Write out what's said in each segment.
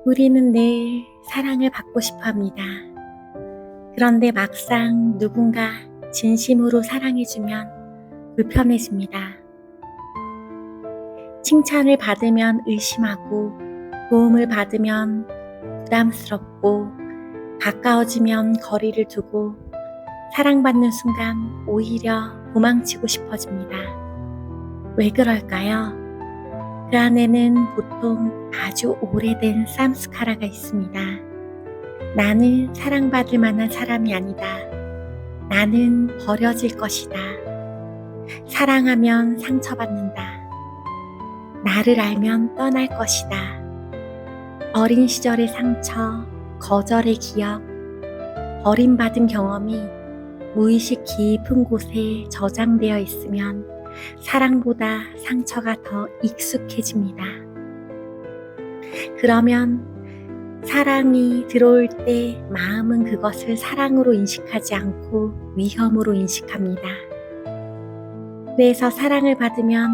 우리는 늘 사랑을 받고 싶어 합니다. 그런데 막상 누군가 진심으로 사랑해주면 불편해집니다. 칭찬을 받으면 의심하고, 도움을 받으면 부담스럽고, 가까워지면 거리를 두고, 사랑받는 순간 오히려 도망치고 싶어집니다. 왜 그럴까요? 그 안에는 보통 아주 오래된 쌈스카라가 있습니다. 나는 사랑받을 만한 사람이 아니다. 나는 버려질 것이다. 사랑하면 상처받는다. 나를 알면 떠날 것이다. 어린 시절의 상처, 거절의 기억, 버림받은 경험이 무의식 깊은 곳에 저장되어 있으면 사랑보다 상처가 더 익숙해집니다. 그러면 사랑이 들어올 때 마음은 그것을 사랑으로 인식하지 않고 위험으로 인식합니다. 그래서 사랑을 받으면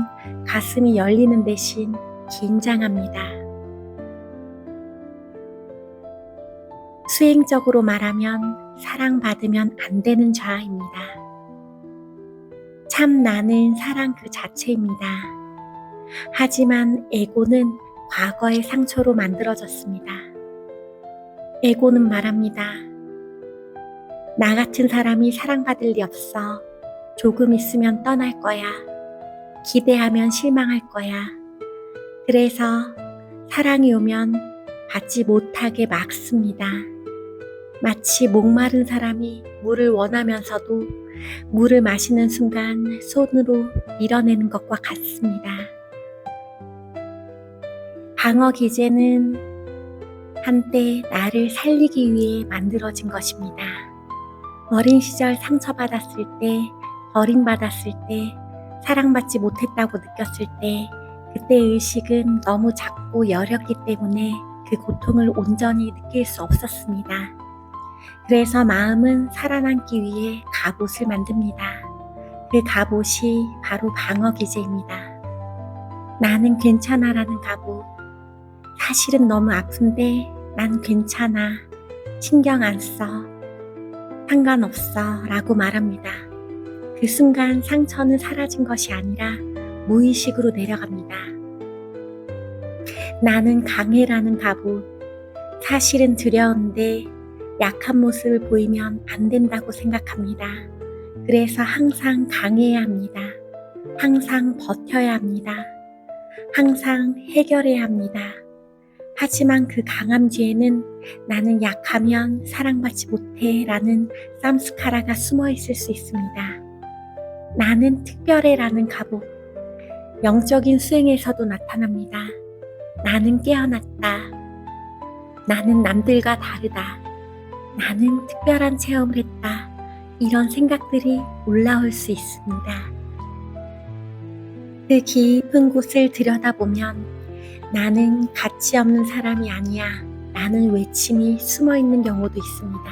가슴이 열리는 대신 긴장합니다. 수행적으로 말하면 사랑받으면 안 되는 자아입니다. 참 나는 사랑 그 자체입니다. 하지만 에고는 과거의 상처로 만들어졌습니다. 에고는 말합니다. 나 같은 사람이 사랑받을 리 없어. 조금 있으면 떠날 거야. 기대하면 실망할 거야. 그래서 사랑이 오면 받지 못하게 막습니다. 마치 목마른 사람이 물을 원하면서도 물을 마시는 순간 손으로 밀어내는 것과 같습니다. 방어 기제는 한때 나를 살리기 위해 만들어진 것입니다. 어린 시절 상처받았을 때, 버림받았을 때, 사랑받지 못했다고 느꼈을 때, 그때 의식은 너무 작고 여렸기 때문에 그 고통을 온전히 느낄 수 없었습니다. 그래서 마음은 살아남기 위해 갑옷을 만듭니다. 그 갑옷이 바로 방어 기제입니다. 나는 괜찮아라는 갑옷. 사실은 너무 아픈데 난 괜찮아. 신경 안 써. 상관없어 라고 말합니다. 그 순간 상처는 사라진 것이 아니라 무의식으로 내려갑니다. 나는 강해라는 갑옷. 사실은 두려운데 약한 모습을 보이면 안 된다고 생각합니다. 그래서 항상 강해야 합니다. 항상 버텨야 합니다. 항상 해결해야 합니다. 하지만 그 강함 뒤에는 나는 약하면 사랑받지 못해 라는 쌈스카라가 숨어 있을 수 있습니다. 나는 특별해 라는 갑옷. 영적인 수행에서도 나타납니다. 나는 깨어났다. 나는 남들과 다르다. 나는 특별한 체험을 했다. 이런 생각들이 올라올 수 있습니다. 그 깊은 곳을 들여다보면 나는 가치 없는 사람이 아니야. 라는 외침이 숨어 있는 경우도 있습니다.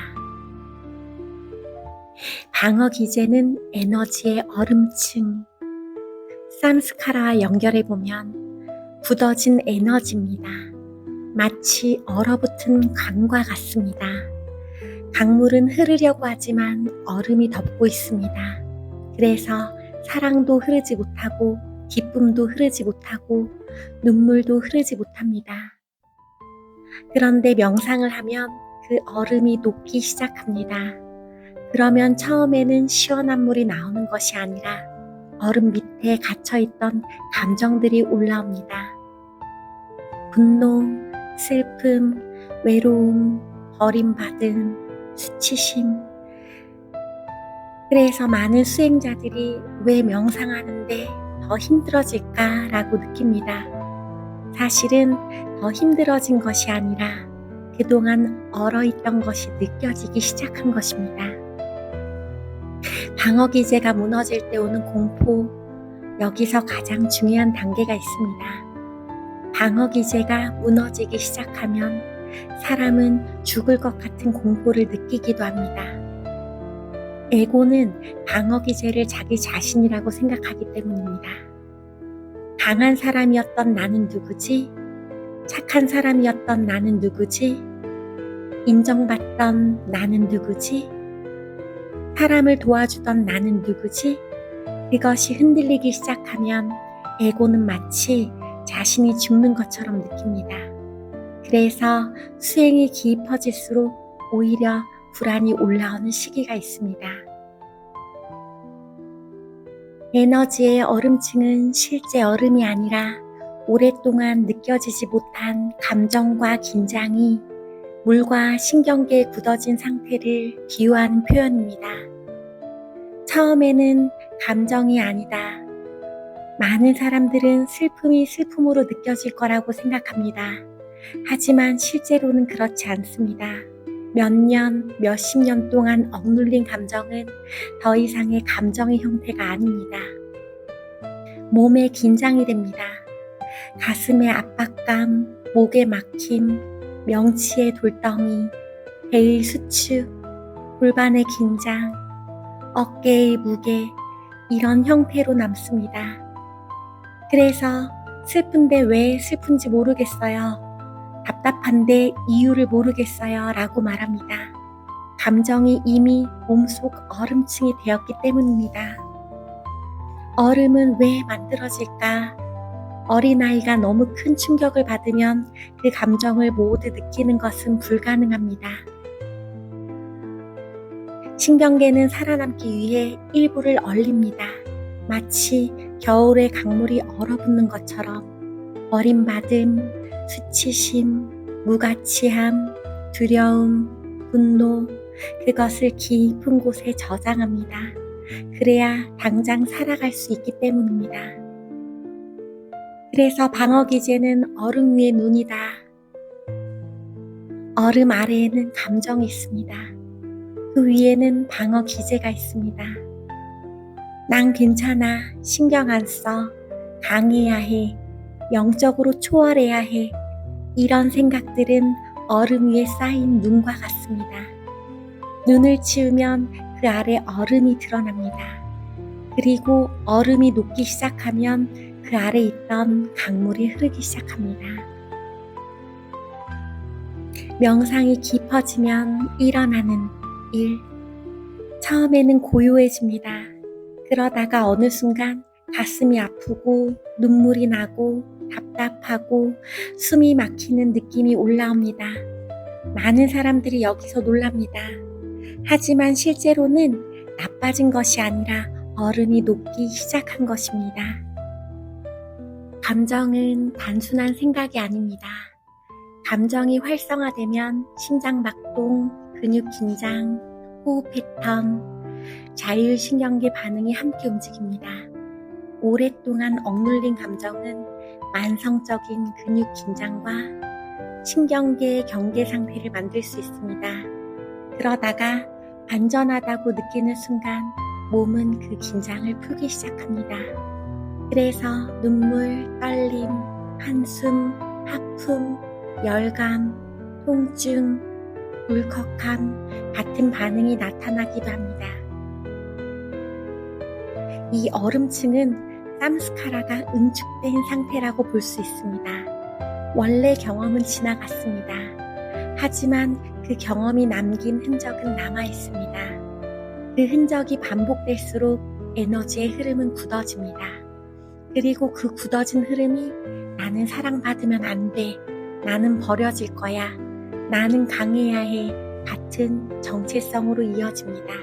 방어 기제는 에너지의 얼음층. 쌈스카라와 연결해보면 굳어진 에너지입니다. 마치 얼어붙은 강과 같습니다. 강물은 흐르려고 하지만 얼음이 덮고 있습니다. 그래서 사랑도 흐르지 못하고 기쁨도 흐르지 못하고 눈물도 흐르지 못합니다. 그런데 명상을 하면 그 얼음이 녹기 시작합니다. 그러면 처음에는 시원한 물이 나오는 것이 아니라 얼음 밑에 갇혀있던 감정들이 올라옵니다. 분노, 슬픔, 외로움, 버림받음, 수치심. 그래서 많은 수행자들이 왜 명상하는데 더 힘들어질까라고 느낍니다. 사실은 더 힘들어진 것이 아니라 그동안 얼어있던 것이 느껴지기 시작한 것입니다. 방어 기제가 무너질 때 오는 공포, 여기서 가장 중요한 단계가 있습니다. 방어 기제가 무너지기 시작하면 사람은 죽을 것 같은 공포를 느끼기도 합니다. 에고는 방어 기제를 자기 자신이라고 생각하기 때문입니다. 강한 사람이었던 나는 누구지? 착한 사람이었던 나는 누구지? 인정받던 나는 누구지? 사람을 도와주던 나는 누구지? 그것이 흔들리기 시작하면 에고는 마치 자신이 죽는 것처럼 느낍니다. 그래서 수행이 깊어질수록 오히려 불안이 올라오는 시기가 있습니다. 에너지의 얼음층은 실제 얼음이 아니라 오랫동안 느껴지지 못한 감정과 긴장이 물과 신경계에 굳어진 상태를 비유하는 표현입니다. 처음에는 감정이 아니다. 많은 사람들은 슬픔이 슬픔으로 느껴질 거라고 생각합니다. 하지만 실제로는 그렇지 않습니다. 몇 년, 몇십 년 동안 억눌린 감정은 더 이상의 감정의 형태가 아닙니다. 몸에 긴장이 됩니다. 가슴의 압박감, 목의 막힘, 명치의 돌덩이, 배의 수축, 골반의 긴장, 어깨의 무게, 이런 형태로 남습니다. 그래서 슬픈데 왜 슬픈지 모르겠어요. 답답한데 이유를 모르겠어요. 라고 말합니다. 감정이 이미 몸속 얼음층이 되었기 때문입니다. 얼음은 왜 만들어질까? 어린아이가 너무 큰 충격을 받으면 그 감정을 모두 느끼는 것은 불가능합니다. 신경계는 살아남기 위해 일부를 얼립니다. 마치 겨울에 강물이 얼어붙는 것처럼 버림받음, 수치심, 무가치함, 두려움, 분노, 그것을 깊은 곳에 저장합니다. 그래야 당장 살아갈 수 있기 때문입니다. 그래서 방어기제는 얼음 위의 눈이다. 얼음 아래에는 감정이 있습니다. 그 위에는 방어기제가 있습니다. 난 괜찮아, 신경 안 써, 강해야 해, 영적으로 초월해야 해. 이런 생각들은 얼음 위에 쌓인 눈과 같습니다. 눈을 치우면 그 아래 얼음이 드러납니다. 그리고 얼음이 녹기 시작하면 그 아래 있던 강물이 흐르기 시작합니다. 명상이 깊어지면 일어나는 일. 처음에는 고요해집니다. 그러다가 어느 순간 가슴이 아프고 눈물이 나고 답답하고 숨이 막히는 느낌이 올라옵니다. 많은 사람들이 여기서 놀랍니다. 하지만 실제로는 나빠진 것이 아니라 얼음이 녹기 시작한 것입니다. 감정은 단순한 생각이 아닙니다. 감정이 활성화되면 심장박동, 근육 긴장, 호흡 패턴, 자율신경계 반응이 함께 움직입니다. 오랫동안 억눌린 감정은 만성적인 근육 긴장과 신경계의 경계 상태를 만들 수 있습니다. 그러다가 안전하다고 느끼는 순간 몸은 그 긴장을 풀기 시작합니다. 그래서 눈물, 떨림, 한숨, 하품, 열감, 통증, 울컥함 같은 반응이 나타나기도 합니다. 이 얼음층은 삼스카라가 응축된 상태라고 볼 수 있습니다. 원래 경험은 지나갔습니다. 하지만 그 경험이 남긴 흔적은 남아 있습니다. 그 흔적이 반복될수록 에너지의 흐름은 굳어집니다. 그리고 그 굳어진 흐름이 나는 사랑받으면 안 돼, 나는 버려질 거야, 나는 강해야 해 같은 정체성으로 이어집니다.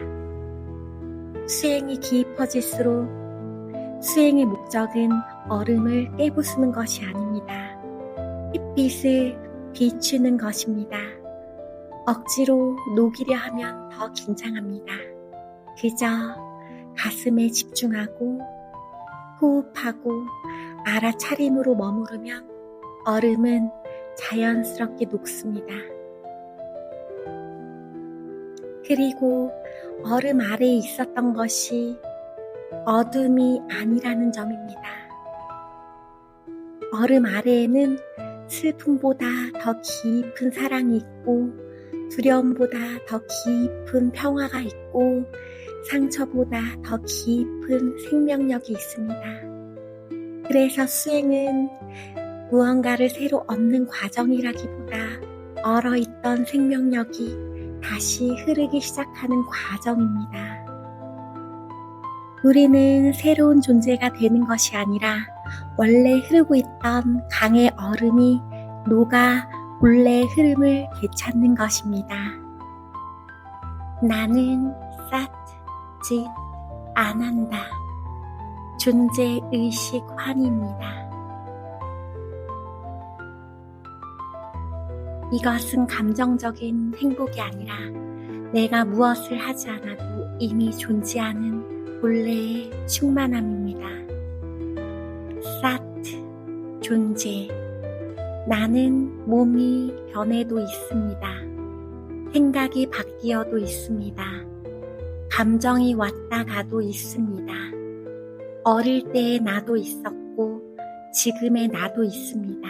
수행이 깊어질수록 수행의 목적은 얼음을 깨부수는 것이 아닙니다. 햇빛을 비추는 것입니다. 억지로 녹이려 하면 더 긴장합니다. 그저 가슴에 집중하고 호흡하고 알아차림으로 머무르면 얼음은 자연스럽게 녹습니다. 그리고 얼음 아래에 있었던 것이 어둠이 아니라는 점입니다. 얼음 아래에는 슬픔보다 더 깊은 사랑이 있고 두려움보다 더 깊은 평화가 있고 상처보다 더 깊은 생명력이 있습니다. 그래서 수행은 무언가를 새로 얻는 과정이라기보다 얼어있던 생명력이 다시 흐르기 시작하는 과정입니다. 우리는 새로운 존재가 되는 것이 아니라 원래 흐르고 있던 강의 얼음이 녹아 본래의 흐름을 되찾는 것입니다. 나는 사트, 안 한다. 존재 의식 환입니다. 이것은 감정적인 행복이 아니라 내가 무엇을 하지 않아도 이미 존재하는 본래의 충만함입니다. 사트, 존재. 나는 몸이 변해도 있습니다. 생각이 바뀌어도 있습니다. 감정이 왔다 가도 있습니다. 어릴 때의 나도 있었고 지금의 나도 있습니다.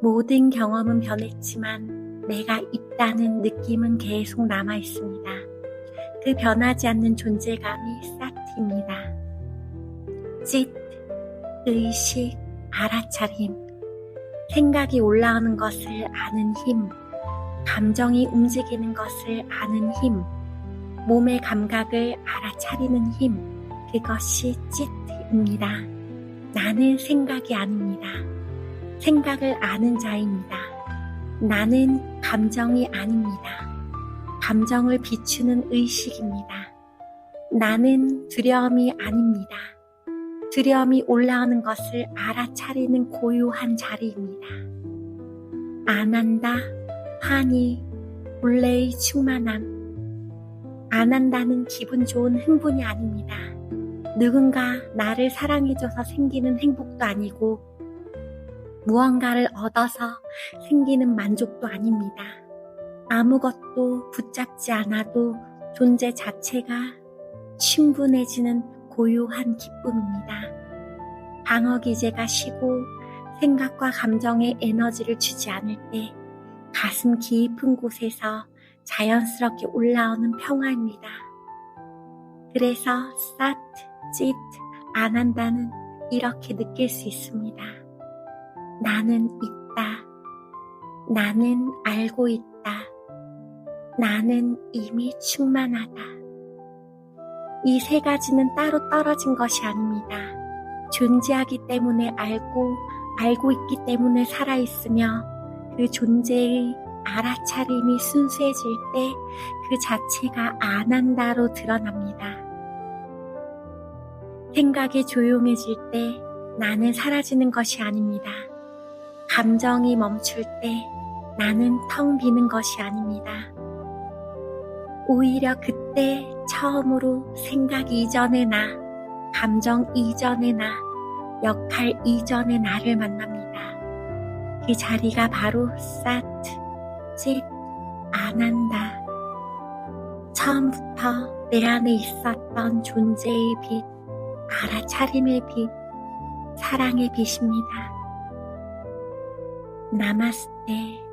모든 경험은 변했지만 내가 있다는 느낌은 계속 남아 있습니다. 그 변하지 않는 존재감이 사트입니다. 짓, 의식, 알아차림. 생각이 올라오는 것을 아는 힘, 감정이 움직이는 것을 아는 힘, 몸의 감각을 알아차리는 힘, 그것이 짓입니다. 나는 생각이 아닙니다. 생각을 아는 자입니다. 나는 감정이 아닙니다. 감정을 비추는 의식입니다. 나는 두려움이 아닙니다. 두려움이 올라오는 것을 알아차리는 고요한 자리입니다. 안 한다, 환희, 본래의 충만함. 안 한다는 기분 좋은 흥분이 아닙니다. 누군가 나를 사랑해줘서 생기는 행복도 아니고 무언가를 얻어서 생기는 만족도 아닙니다. 아무것도 붙잡지 않아도 존재 자체가 충분해지는 고요한 기쁨입니다. 방어 기제가 쉬고 생각과 감정에 에너지를 주지 않을 때 가슴 깊은 곳에서 자연스럽게 올라오는 평화입니다. 그래서 사트, 짓, 안 한다는 이렇게 느낄 수 있습니다. 나는 있다. 나는 알고 있다. 나는 이미 충만하다. 이 세 가지는 따로 떨어진 것이 아닙니다. 존재하기 때문에 알고 있기 때문에 살아있으며 그 존재의 알아차림이 순수해질 때 그 자체가 안 한다로 드러납니다. 생각이 조용해질 때 나는 사라지는 것이 아닙니다. 감정이 멈출 때 나는 텅 비는 것이 아닙니다. 오히려 그때 처음으로 생각 이전의 나, 감정 이전의 나, 역할 이전의 나를 만납니다. 그 자리가 바로 사트, 짓, 안 한다. 처음부터 내 안에 있었던 존재의 빛, 알아차림의 빛, 사랑의 빛입니다. 나마스테.